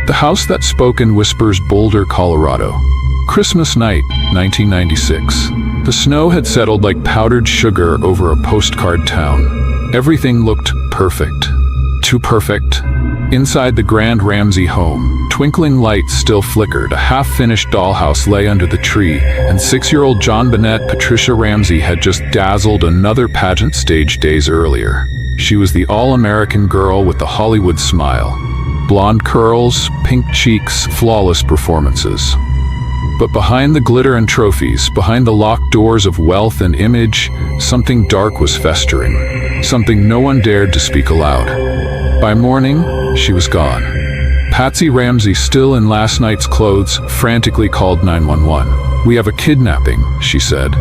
The house that spoke in whispers, Boulder, Colorado. Christmas night, 1996. The snow had settled like powdered sugar over a postcard town. Everything looked perfect. Too perfect. Inside the Grand Ramsey home, twinkling lights still flickered. A half-finished dollhouse lay under the tree, and 6-year-old John Bennett Patricia Ramsey had just dazzled another pageant stage days earlier. She was the all-American girl with the Hollywood smile. Blonde curls, pink cheeks, flawless performances. But behind the glitter and trophies, behind the locked doors of wealth and image, something dark was festering. Something no one dared to speak aloud. By morning, she was gone. Patsy Ramsey, still in last night's clothes, frantically called 911. "We have a kidnapping," she said.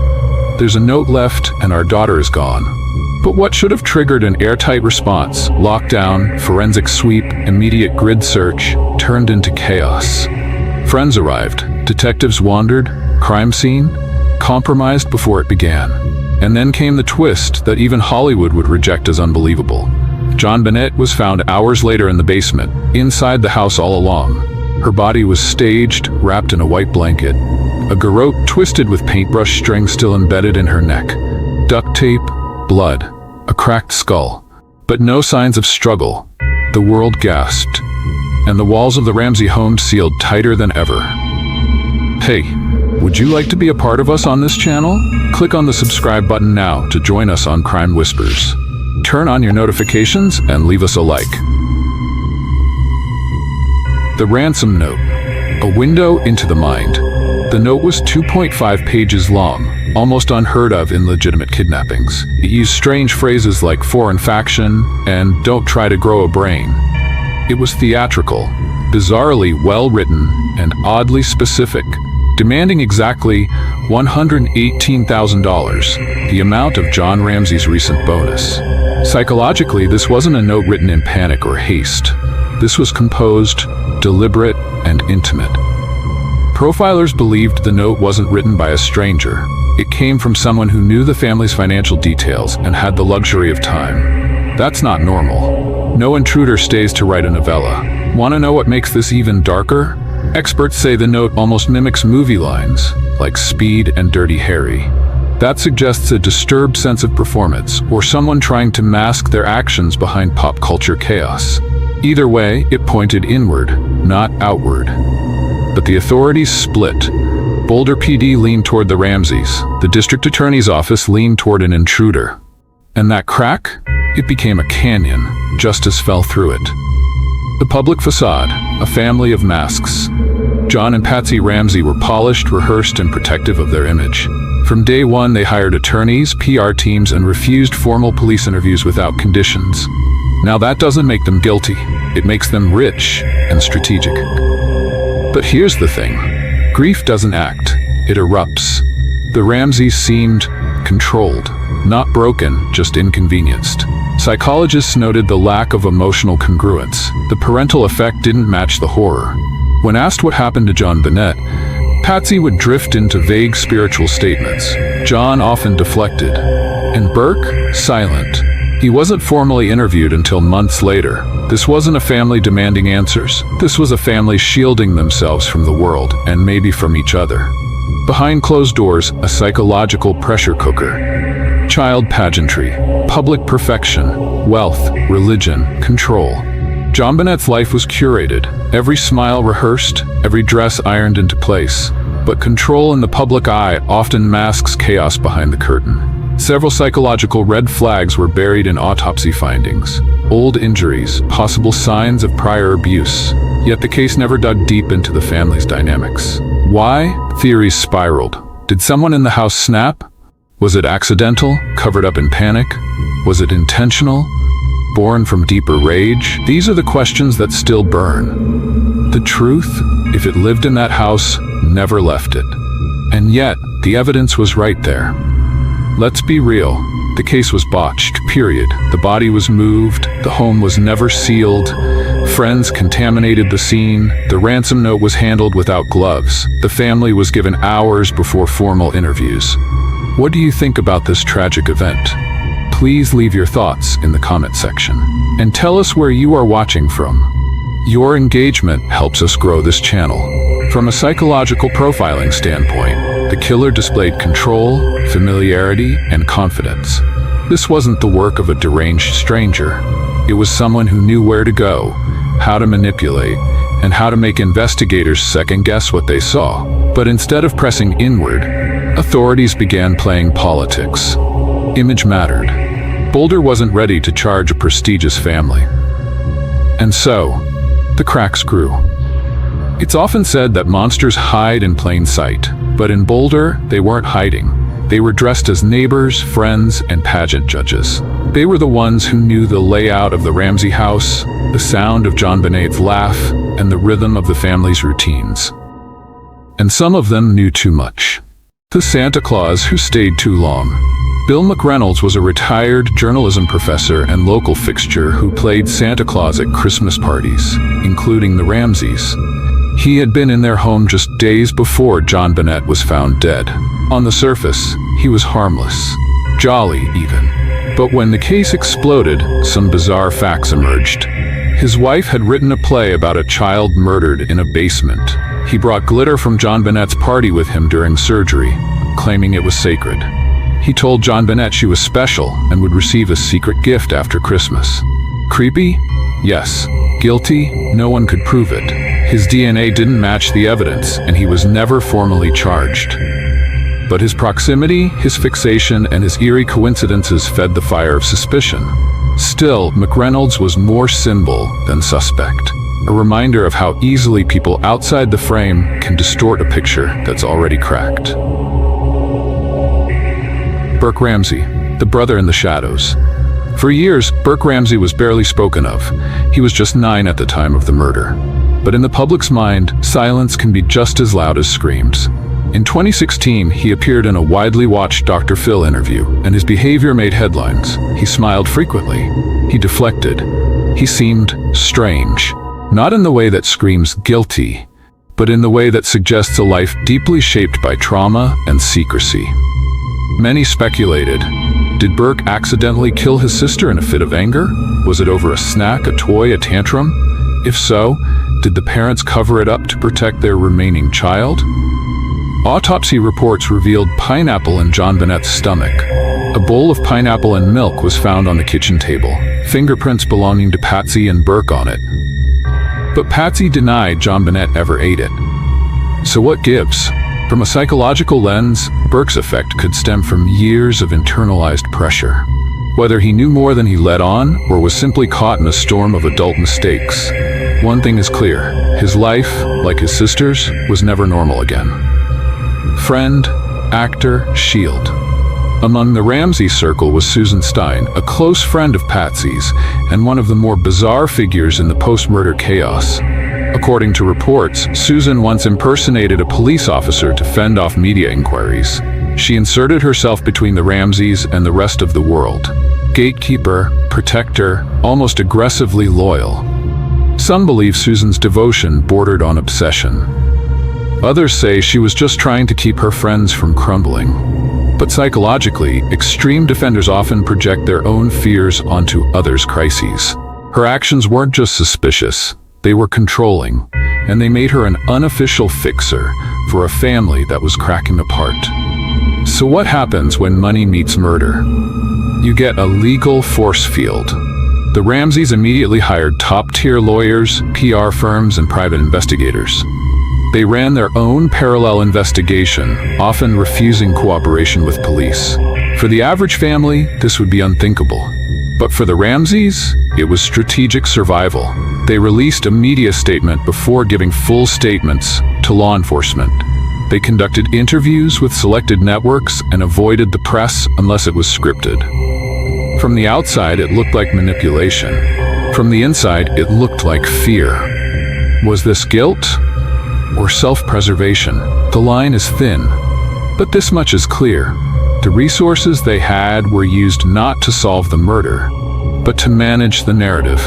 "There's a note left and our daughter is gone." But what should have triggered an airtight response, lockdown, forensic sweep, immediate grid search, turned into chaos. Friends arrived, detectives wandered, crime scene compromised before it began. And then came the twist that even Hollywood would reject as unbelievable. John Bennett was found hours later in the basement, inside the house all along. Her body was staged, wrapped in a white blanket. A garrote twisted with paintbrush string still embedded in her neck. Duct tape, blood, a cracked skull. But no signs of struggle. The world gasped, and the walls of the Ramsey home sealed tighter than ever. Hey, would you like to be a part of us on this channel? Click on the subscribe button now to join us on Crime Whispers. Turn on your notifications and leave us a like. The ransom note, a window into the mind. The note was 2.5 pages long, almost unheard of in legitimate kidnappings. It used strange phrases like foreign faction and don't try to grow a brain. It was theatrical, bizarrely well-written, and oddly specific, demanding exactly $118,000, the amount of John Ramsey's recent bonus. Psychologically, this wasn't a note written in panic or haste. This was composed, deliberate, and intimate. Profilers believed the note wasn't written by a stranger. It came from someone who knew the family's financial details and had the luxury of time. That's not normal. No intruder stays to write a novella. Want to know what makes this even darker? Experts say the note almost mimics movie lines, like Speed and Dirty Harry. That suggests a disturbed sense of performance, or someone trying to mask their actions behind pop culture chaos. Either way, it pointed inward, not outward. But the authorities split. Boulder PD leaned toward the Ramseys. The district attorney's office leaned toward an intruder. And that crack? It became a canyon. Justice fell through it. The public facade, a family of masks. John and Patsy Ramsey were polished, rehearsed, and protective of their image. From day one, they hired attorneys, PR teams, and refused formal police interviews without conditions. Now that doesn't make them guilty. It makes them rich and strategic. But here's the thing. Grief doesn't act. It erupts. The Ramseys seemed controlled, not broken, just inconvenienced. Psychologists noted the lack of emotional congruence. The parental effect didn't match the horror. When asked what happened to John Bennett, Patsy would drift into vague spiritual statements. John often deflected. And Burke? Silent. He wasn't formally interviewed until months later. This wasn't a family demanding answers. This was a family shielding themselves from the world, and maybe from each other. Behind closed doors, a psychological pressure cooker. Child pageantry, public perfection, wealth, religion, control. John Bennett's life was curated, every smile rehearsed, every dress ironed into place. But control in the public eye often masks chaos behind the curtain. Several psychological red flags were buried in autopsy findings. Old injuries, possible signs of prior abuse. Yet the case never dug deep into the family's dynamics. Why? Theories spiraled. Did someone in the house snap? Was it accidental, covered up in panic? Was it intentional, born from deeper rage? These are the questions that still burn. The truth, if it lived in that house, never left it. And yet, the evidence was right there. Let's be real. The case was botched, period. The body was moved, the home was never sealed, friends contaminated the scene, the ransom note was handled without gloves, the family was given hours before formal interviews. What do you think about this tragic event? Please leave your thoughts in the comment section. And tell us where you are watching from. Your engagement helps us grow this channel. From a psychological profiling standpoint, the killer displayed control, familiarity, and confidence. This wasn't the work of a deranged stranger. It was someone who knew where to go, how to manipulate, and how to make investigators second-guess what they saw. But instead of pressing inward, authorities began playing politics. Image mattered. Boulder wasn't ready to charge a prestigious family. And so, the cracks grew. It's often said that monsters hide in plain sight, but in Boulder, they weren't hiding. They were dressed as neighbors, friends, and pageant judges. They were the ones who knew the layout of the Ramsey house, the sound of John Bennett's laugh, and the rhythm of the family's routines. And some of them knew too much. The Santa Claus who stayed too long. Bill McReynolds was a retired journalism professor and local fixture who played Santa Claus at Christmas parties, including the Ramseys. He had been in their home just days before John Bennett was found dead. On the surface, he was harmless, jolly even. But when the case exploded, some bizarre facts emerged. His wife had written a play about a child murdered in a basement. He brought glitter from John Bennett's party with him during surgery, claiming it was sacred. He told John Bennett she was special and would receive a secret gift after Christmas. Creepy? Yes. Guilty? No one could prove it. His DNA didn't match the evidence, and he was never formally charged. But his proximity, his fixation, and his eerie coincidences fed the fire of suspicion. Still, McReynolds was more symbol than suspect. A reminder of how easily people outside the frame can distort a picture that's already cracked. Burke Ramsey, the brother in the shadows. For years, Burke Ramsey was barely spoken of. He was just 9 at the time of the murder. But in the public's mind, silence can be just as loud as screams. In 2016, he appeared in a widely watched Dr. Phil interview, and his behavior made headlines. He smiled frequently. He deflected. He seemed strange. Not in the way that screams guilty, but in the way that suggests a life deeply shaped by trauma and secrecy. Many speculated, did Burke accidentally kill his sister in a fit of anger? Was it over a snack, a toy, a tantrum? If so, did the parents cover it up to protect their remaining child? Autopsy reports revealed pineapple in John Bennett's stomach. A bowl of pineapple and milk was found on the kitchen table, fingerprints belonging to Patsy and Burke on it. But Patsy denied John Bennett ever ate it. So what gives? From a psychological lens, Burke's effect could stem from years of internalized pressure. Whether he knew more than he let on, or was simply caught in a storm of adult mistakes, one thing is clear: his life, like his sister's, was never normal again. Friend, actor, shield. Among the Ramsey circle was Susan Stein, a close friend of Patsy's, and one of the more bizarre figures in the post-murder chaos. According to reports, Susan once impersonated a police officer to fend off media inquiries. She inserted herself between the Ramseys and the rest of the world. Gatekeeper, protector, almost aggressively loyal. Some believe Susan's devotion bordered on obsession. Others say she was just trying to keep her friends from crumbling. But psychologically, extreme defenders often project their own fears onto others' crises. Her actions weren't just suspicious. They were controlling, and they made her an unofficial fixer for a family that was cracking apart. So what happens when money meets murder? You get a legal force field. The Ramseys immediately hired top-tier lawyers, PR firms, and private investigators. They ran their own parallel investigation, often refusing cooperation with police. For the average family, this would be unthinkable. But for the Ramseys, it was strategic survival. They released a media statement before giving full statements to law enforcement. They conducted interviews with selected networks and avoided the press unless it was scripted. From the outside, it looked like manipulation. From the inside, it looked like fear. Was this guilt or self-preservation? The line is thin, but this much is clear. The resources they had were used not to solve the murder, but to manage the narrative.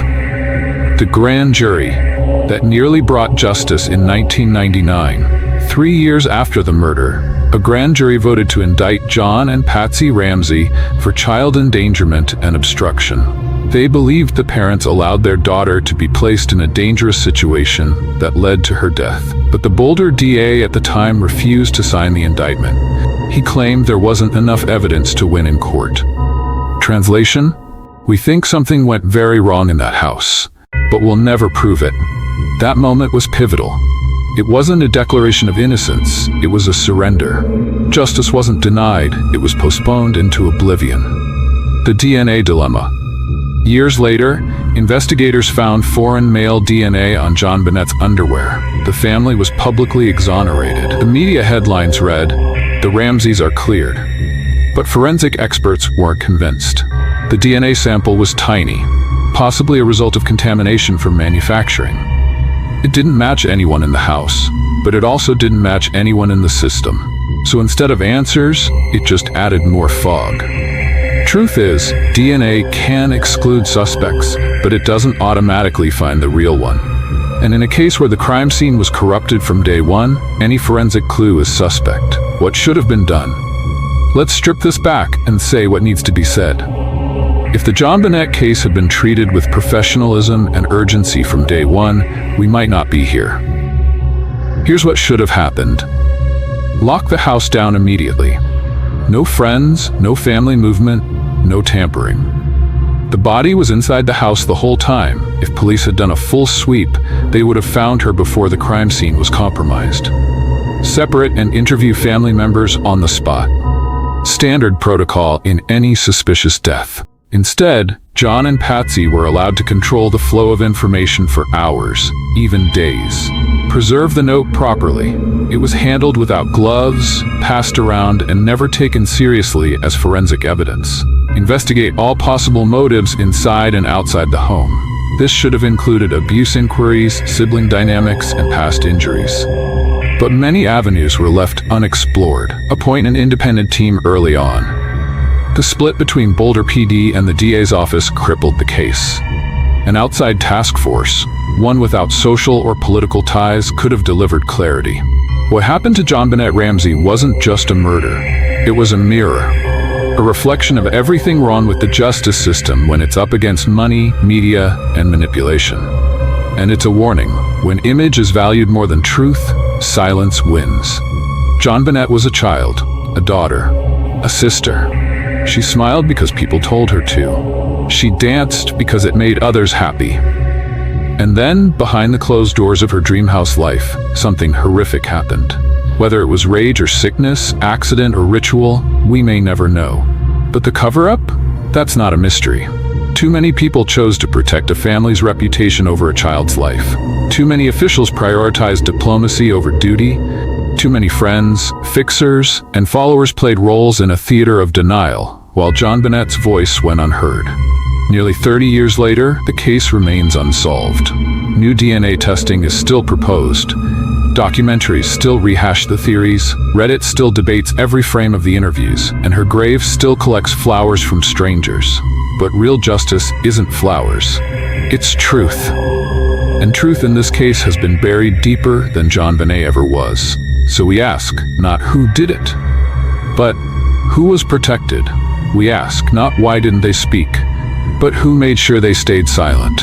The grand jury that nearly brought justice in 1999, 3 years after the murder, a grand jury voted to indict John and Patsy Ramsey for child endangerment and obstruction. They believed the parents allowed their daughter to be placed in a dangerous situation that led to her death. But the bolder DA at the time refused to sign the indictment. He claimed there wasn't enough evidence to win in court. Translation: we think something went very wrong in that house, but we'll never prove it. That moment was pivotal. It wasn't a declaration of innocence, it was a surrender. Justice wasn't denied, it was postponed into oblivion. The DNA dilemma. Years later, investigators found foreign male DNA on John Bonnett's underwear. The family was publicly exonerated. The media headlines read, "The Ramseys are cleared." But forensic experts weren't convinced. The DNA sample was tiny, possibly a result of contamination from manufacturing. It didn't match anyone in the house, but it also didn't match anyone in the system. So instead of answers, it just added more fog. Truth is, DNA can exclude suspects, but it doesn't automatically find the real one. And in a case where the crime scene was corrupted from day one, any forensic clue is suspect. What should have been done? Let's strip this back and say what needs to be said. If the John Bonnett case had been treated with professionalism and urgency from day one, we might not be here. Here's what should have happened. Lock the house down immediately. No friends, no family movement, no tampering. The body was inside the house the whole time. If police had done a full sweep, they would have found her before the crime scene was compromised. Separate and interview family members on the spot. Standard protocol in any suspicious death. Instead, John and Patsy were allowed to control the flow of information for hours, even days. Preserve the note properly. It was handled without gloves, passed around, and never taken seriously as forensic evidence. Investigate all possible motives inside and outside the home. This should have included abuse inquiries, sibling dynamics, and past injuries. But many avenues were left unexplored. Appoint an independent team early on. The split between Boulder PD and the DA's office crippled the case. An outside task force, one without social or political ties, could have delivered clarity. What happened to John Bonnett Ramsey wasn't just a murder. It was a mirror. A reflection of everything wrong with the justice system when it's up against money, media, and manipulation. And it's a warning. When image is valued more than truth, silence wins. John Bonnett was a child, a daughter, a sister. She smiled because people told her to. She danced because it made others happy. And then, behind the closed doors of her dream house life, something horrific happened. Whether it was rage or sickness, accident or ritual, we may never know. But the cover-up? That's not a mystery. Too many people chose to protect a family's reputation over a child's life. Too many officials prioritized diplomacy over duty. Too many friends, fixers, and followers played roles in a theater of denial, while John Bonnett's voice went unheard. Nearly 30 years later, the case remains unsolved. New DNA testing is still proposed. Documentaries still rehash the theories. Reddit still debates every frame of the interviews, and her grave still collects flowers from strangers. But real justice isn't flowers. It's truth. And truth in this case has been buried deeper than John Bonnett ever was. So we ask, not who did it, but who was protected? We ask, not why didn't they speak, but who made sure they stayed silent?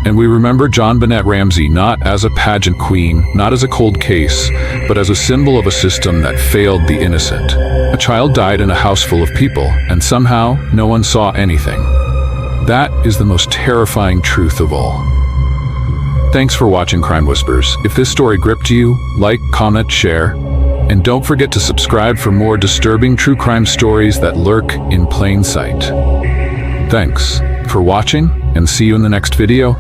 And we remember John Bonnett Ramsey not as a pageant queen, not as a cold case, but as a symbol of a system that failed the innocent. A child died in a house full of people, and somehow no one saw anything. That is the most terrifying truth of all. Thanks for watching Crime Whispers. If this story gripped you, like, comment, share, and don't forget to subscribe for more disturbing true crime stories that lurk in plain sight. Thanks for watching, and see you in the next video.